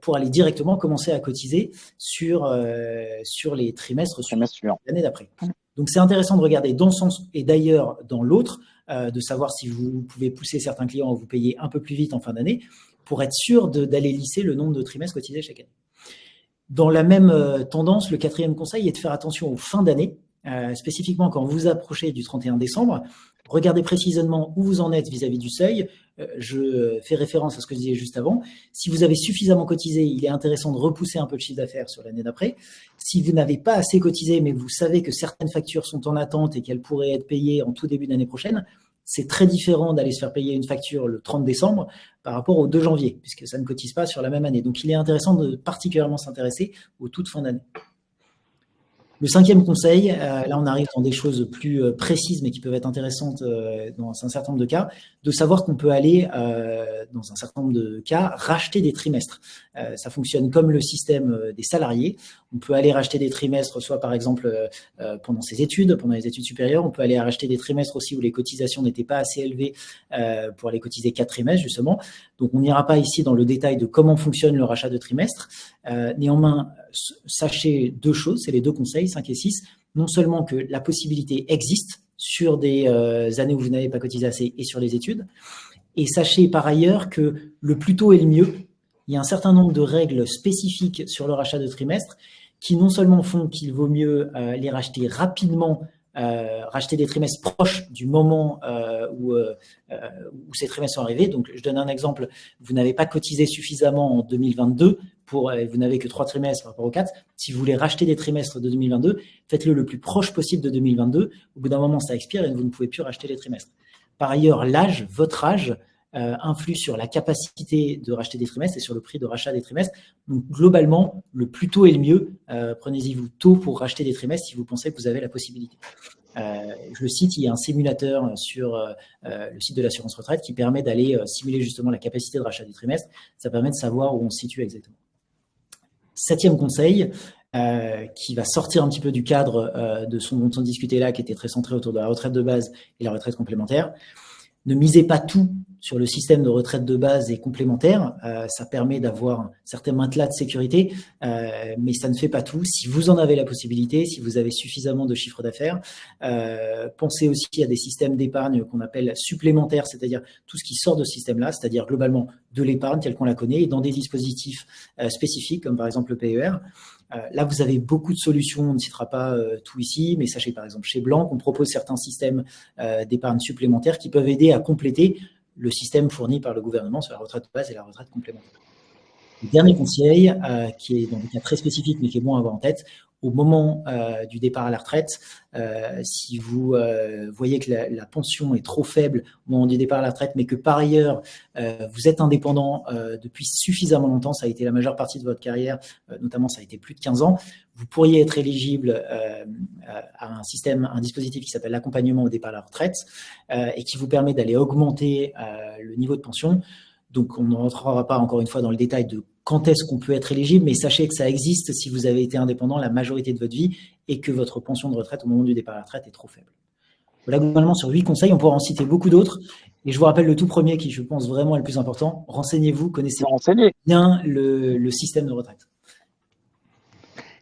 pour aller directement commencer à cotiser sur les trimestres suivants, l'année d'après. Donc, c'est intéressant de regarder dans ce sens et d'ailleurs dans l'autre, de savoir si vous pouvez pousser certains clients à vous payer un peu plus vite en fin d'année pour être sûr d'aller lisser le nombre de trimestres cotisés chaque année. Dans la même tendance, le 4e conseil est de faire attention aux fins d'année, spécifiquement quand vous approchez du 31 décembre. Regardez précisément où vous en êtes vis-à-vis du seuil. Je fais référence à ce que je disais juste avant. Si vous avez suffisamment cotisé, il est intéressant de repousser un peu le chiffre d'affaires sur l'année d'après. Si vous n'avez pas assez cotisé, mais vous savez que certaines factures sont en attente et qu'elles pourraient être payées en tout début d'année prochaine, c'est très différent d'aller se faire payer une facture le 30 décembre par rapport au 2 janvier, puisque ça ne cotise pas sur la même année. Donc, il est intéressant de particulièrement s'intéresser aux toutes fins d'année. Le 5e conseil, là on arrive dans des choses plus précises mais qui peuvent être intéressantes dans un certain nombre de cas, de savoir qu'on peut aller dans un certain nombre de cas racheter des trimestres. Ça fonctionne comme le système des salariés. On peut aller racheter des trimestres, soit par exemple pendant ses études, pendant les études supérieures. On peut aller racheter des trimestres aussi où les cotisations n'étaient pas assez élevées pour aller cotiser 4 trimestres justement. Donc on n'ira pas ici dans le détail de comment fonctionne le rachat de trimestres. Néanmoins, sachez 2 choses, c'est les 2 conseils, 5 et 6. Non seulement que la possibilité existe sur des années où vous n'avez pas cotisé assez et sur les études, et sachez par ailleurs que le plus tôt est le mieux. Il y a un certain nombre de règles spécifiques sur le rachat de trimestres qui non seulement font qu'il vaut mieux les racheter rapidement, racheter des trimestres proches du moment où ces trimestres sont arrivés. Donc, je donne un exemple. Vous n'avez pas cotisé suffisamment en 2022, vous n'avez que 3 trimestres par rapport aux 4. Si vous voulez racheter des trimestres de 2022, faites-le le plus proche possible de 2022. Au bout d'un moment, ça expire et vous ne pouvez plus racheter les trimestres. Par ailleurs, votre âge, influe sur la capacité de racheter des trimestres et sur le prix de rachat des trimestres. Donc, globalement, le plus tôt est le mieux. Prenez-y vous tôt pour racheter des trimestres si vous pensez que vous avez la possibilité. Je le cite, il y a un simulateur sur le site de l'assurance retraite qui permet d'aller simuler justement la capacité de rachat des trimestres. Ça permet de savoir où on se situe exactement. 7e conseil, qui va sortir un petit peu du cadre de ce dont on discutait là, qui était très centré autour de la retraite de base et la retraite complémentaire. Ne misez pas tout sur le système de retraite de base et complémentaire. Ça permet d'avoir un certain matelas de sécurité, mais ça ne fait pas tout. Si vous en avez la possibilité, si vous avez suffisamment de chiffre d'affaires, pensez aussi à des systèmes d'épargne qu'on appelle supplémentaires, c'est-à-dire tout ce qui sort de ce système-là, c'est-à-dire globalement de l'épargne telle qu'on la connaît, et dans des dispositifs spécifiques, comme par exemple le PER. Là, vous avez beaucoup de solutions, on ne citera pas tout ici, mais sachez par exemple chez Blanc qu'on propose certains systèmes d'épargne supplémentaires qui peuvent aider à compléter le système fourni par le gouvernement sur la retraite de base et la retraite complémentaire. Le dernier conseil, qui est dans des cas très spécifiques mais qui est bon à avoir en tête, au moment du départ à la retraite, si vous voyez que la pension est trop faible au moment du départ à la retraite, mais que par ailleurs, vous êtes indépendant depuis suffisamment longtemps, ça a été la majeure partie de votre carrière, notamment ça a été plus de 15 ans, vous pourriez être éligible à un dispositif qui s'appelle l'accompagnement au départ à la retraite et qui vous permet d'aller augmenter le niveau de pension. Donc, on ne rentrera pas encore une fois dans le détail de quand est-ce qu'on peut être éligible, mais sachez que ça existe si vous avez été indépendant la majorité de votre vie et que votre pension de retraite au moment du départ à la retraite est trop faible. Voilà, globalement, sur 8 conseils, on pourra en citer beaucoup d'autres. Et je vous rappelle le tout premier qui, je pense, vraiment est le plus important. Renseignez-vous, connaissez bien le système de retraite.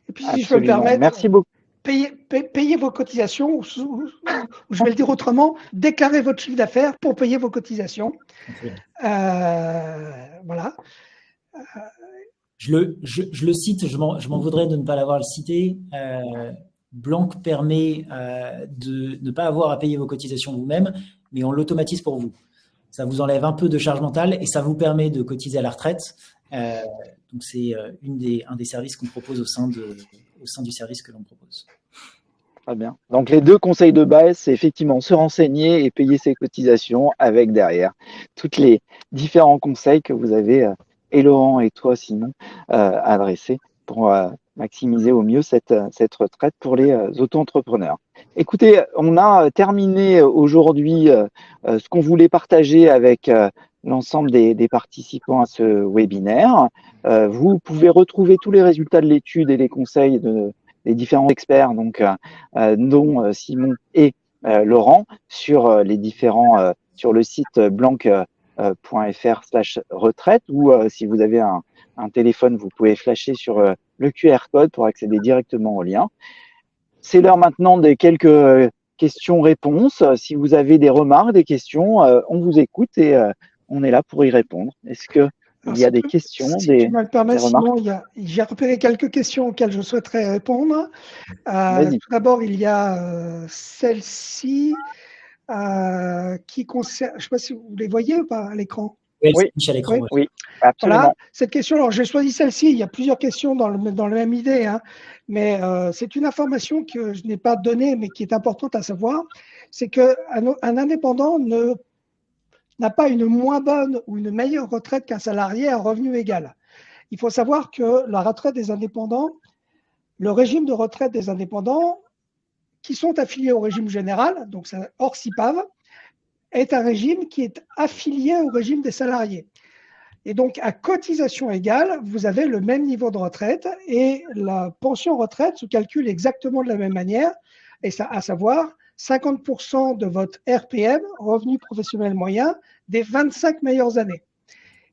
Et puis, si je peux me permettre, merci beaucoup. Payez vos cotisations, ou je vais le dire autrement, déclarez votre chiffre d'affaires pour payer vos cotisations. Voilà. Je le cite, je m'en voudrais de ne pas l'avoir cité. Blanc permet de ne pas avoir à payer vos cotisations vous-même, mais on l'automatise pour vous. Ça vous enlève un peu de charge mentale et ça vous permet de cotiser à la retraite. Donc c'est un des services qu'on propose au sein du service que l'on propose. Très bien. Donc les 2 conseils de base, c'est effectivement se renseigner et payer ses cotisations avec derrière tous les différents conseils que vous avez, et Laurent et toi Simon, adressés pour maximiser au mieux cette retraite pour les auto-entrepreneurs. Écoutez, on a terminé aujourd'hui ce qu'on voulait partager avec l'ensemble des participants à ce webinaire. Vous pouvez retrouver tous les résultats de l'étude et les conseils des différents experts, donc dont Simon et Laurent, sur les différents sur le site blanc.fr/retraite, ou si vous avez un téléphone, vous pouvez flasher sur le QR code pour accéder directement au lien. C'est l'heure maintenant des quelques questions-réponses. Si vous avez des remarques, des questions, on vous écoute et on est là pour y répondre. Est-ce qu'il y a des questions, si des tu me le permets, remarques? Simon, j'ai repéré quelques questions auxquelles je souhaiterais répondre. Tout d'abord, il y a celle-ci qui concerne, je ne sais pas si vous les voyez ou pas à l'écran. Oui, oui, absolument. Voilà, cette question, alors j'ai choisi celle-ci, il y a plusieurs questions dans la même idée, hein, mais c'est une information que je n'ai pas donnée, mais qui est importante à savoir, c'est qu'un indépendant n'a pas une moins bonne ou une meilleure retraite qu'un salarié à revenu égal. Il faut savoir que la retraite des indépendants, le régime de retraite des indépendants qui sont affiliés au régime général, donc hors CIPAV, est un régime qui est affilié au régime des salariés. Et donc, à cotisation égale, vous avez le même niveau de retraite et la pension retraite se calcule exactement de la même manière, et ça, à savoir 50% de votre RPM, revenu professionnel moyen, des 25 meilleures années.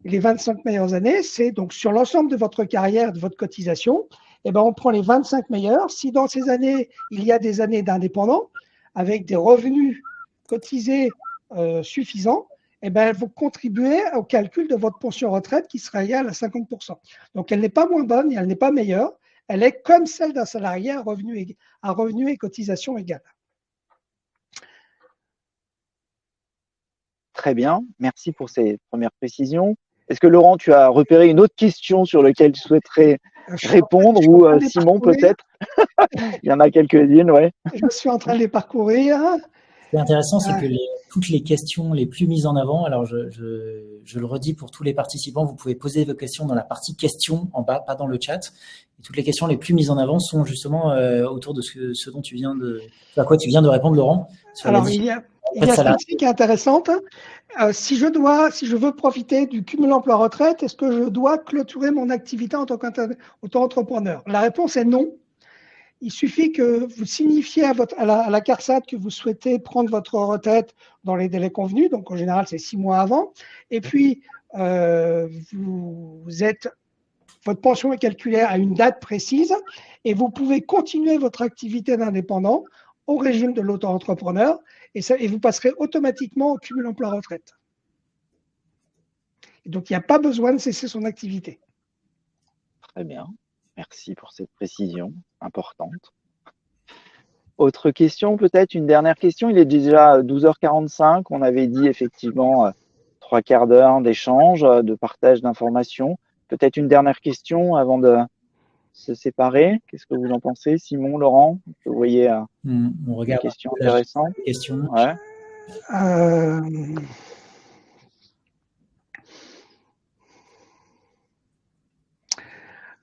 Et les 25 meilleures années, c'est donc sur l'ensemble de votre carrière, de votre cotisation, eh ben, on prend les 25 meilleures. Si dans ces années, il y a des années d'indépendants avec des revenus cotisés suffisants, eh ben, vous contribuez au calcul de votre pension retraite qui sera égale à 50%. Donc, elle n'est pas moins bonne et elle n'est pas meilleure. Elle est comme celle d'un salarié à revenu et cotisation égale. Très bien, merci pour ces premières précisions. Est-ce que Laurent, tu as repéré une autre question sur laquelle tu souhaiterais répondre, ou Simon peut-être? Il y en a quelques-unes, ouais. Je suis en train de les parcourir. Ce qui est intéressant, c'est que toutes les questions les plus mises en avant, alors je le redis pour tous les participants, vous pouvez poser vos questions dans la partie questions en bas, pas dans le chat. Et toutes les questions les plus mises en avant sont justement autour de ce dont à quoi tu viens de répondre, Laurent. Alors, il y a celle-ci qui est intéressante. Si je veux profiter du cumul emploi-retraite, est-ce que je dois clôturer mon activité en tant qu'auto-entrepreneur? La réponse est non. Il suffit que vous signifiez à la CARSAT que vous souhaitez prendre votre retraite dans les délais convenus, donc en général c'est 6 mois avant, et puis votre pension est calculée à une date précise et vous pouvez continuer votre activité d'indépendant au régime de l'auto-entrepreneur et vous passerez automatiquement au cumul emploi-retraite. Donc il n'y a pas besoin de cesser son activité. Très bien. Merci pour cette précision importante. Autre question, peut-être une dernière question. Il est déjà 12h45. On avait dit effectivement 3 quarts d'heure d'échange, de partage d'informations. Peut-être une dernière question avant de se séparer. Qu'est-ce que vous en pensez, Simon, Laurent? Vous voyez on regarde une question intéressante. Ouais.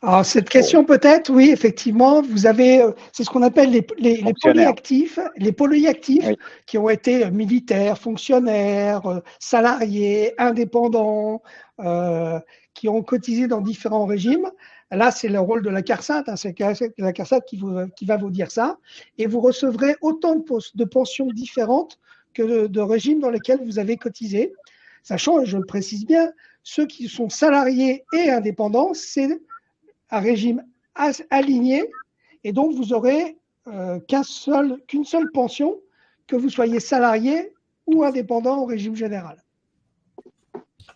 Alors, cette question peut-être, oui, effectivement, vous avez, c'est ce qu'on appelle les polyactifs, oui, qui ont été militaires, fonctionnaires, salariés, indépendants, qui ont cotisé dans différents régimes. Là, c'est le rôle de la CARSAT, hein, c'est la CARSAT qui va vous dire ça. Et vous recevrez autant de pensions différentes que de régimes dans lesquels vous avez cotisé. Sachant, et je le précise bien, ceux qui sont salariés et indépendants, c'est un régime aligné. Et donc, vous aurez qu'une seule pension, que vous soyez salarié ou indépendant au régime général.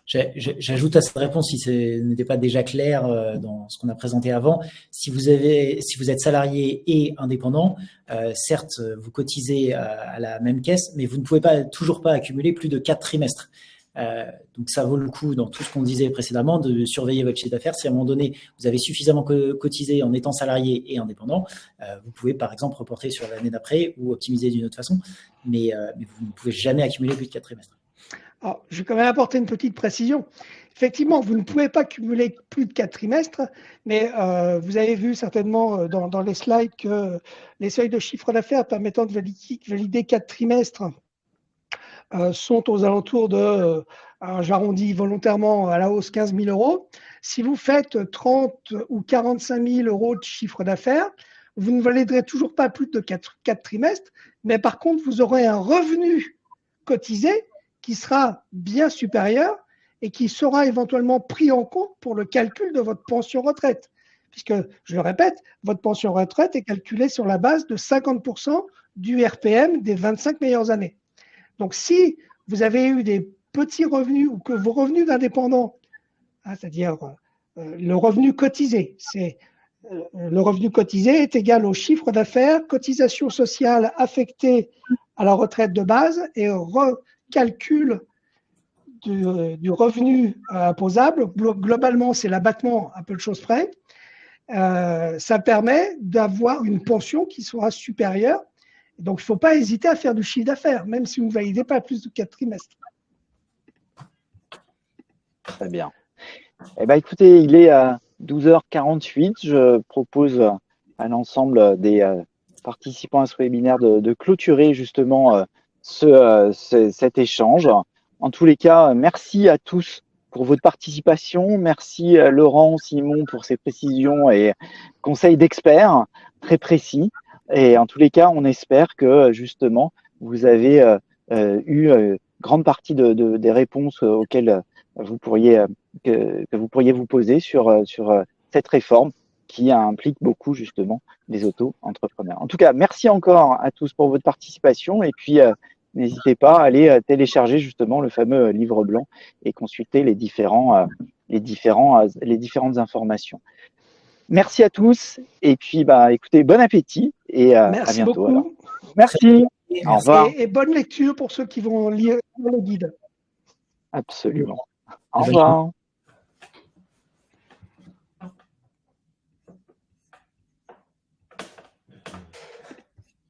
J'ajoute à cette réponse, si ce n'était pas déjà clair dans ce qu'on a présenté avant, si vous êtes salarié et indépendant, certes, vous cotisez à la même caisse, mais vous ne pouvez toujours pas accumuler plus de 4 trimestres. Donc ça vaut le coup, dans tout ce qu'on disait précédemment, de surveiller votre chiffre d'affaires. Si à un moment donné, vous avez suffisamment cotisé en étant salarié et indépendant, vous pouvez par exemple reporter sur l'année d'après ou optimiser d'une autre façon, mais vous ne pouvez jamais accumuler plus de 4 trimestres. Alors, je vais quand même apporter une petite précision. Effectivement, vous ne pouvez pas cumuler plus de 4 trimestres, mais vous avez vu certainement dans les slides que les seuils de chiffre d'affaires permettant de valider 4 trimestres sont aux alentours de, j'arrondis volontairement à la hausse, 15 000 euros. Si vous faites 30 ou 45 000 euros de chiffre d'affaires, vous ne validerez toujours pas plus de 4 trimestres, mais par contre, vous aurez un revenu cotisé qui sera bien supérieur et qui sera éventuellement pris en compte pour le calcul de votre pension retraite. Puisque, je le répète, votre pension retraite est calculée sur la base de 50% du RPM des 25 meilleures années. Donc, si vous avez eu des petits revenus ou que vos revenus d'indépendant, hein, c'est-à-dire le revenu cotisé, le revenu cotisé est égal au chiffre d'affaires, cotisation sociale affectée à la retraite de base et calcul du revenu imposable. Globalement, c'est l'abattement à peu de choses près. Ça permet d'avoir une pension qui sera supérieure. Donc, il ne faut pas hésiter à faire du chiffre d'affaires, même si vous ne validez pas plus de 4 trimestres. Très bien. Eh bien, écoutez, il est à 12h48. Je propose à l'ensemble des participants à ce webinaire de clôturer justement cet échange. En tous les cas, merci à tous pour votre participation. Merci Laurent, Simon pour ces précisions et conseils d'experts très précis. Et en tous les cas, on espère que justement, vous avez eu grande partie des réponses auxquelles vous pourriez vous poser sur cette réforme qui implique beaucoup justement les auto-entrepreneurs. En tout cas, merci encore à tous pour votre participation et puis n'hésitez pas à aller télécharger justement le fameux livre blanc et consulter les différentes informations. Merci à tous et puis écoutez, bon appétit et à bientôt. Beaucoup. Alors. Merci. Au revoir. Et bonne lecture pour ceux qui vont lire le guide. Absolument. Au revoir.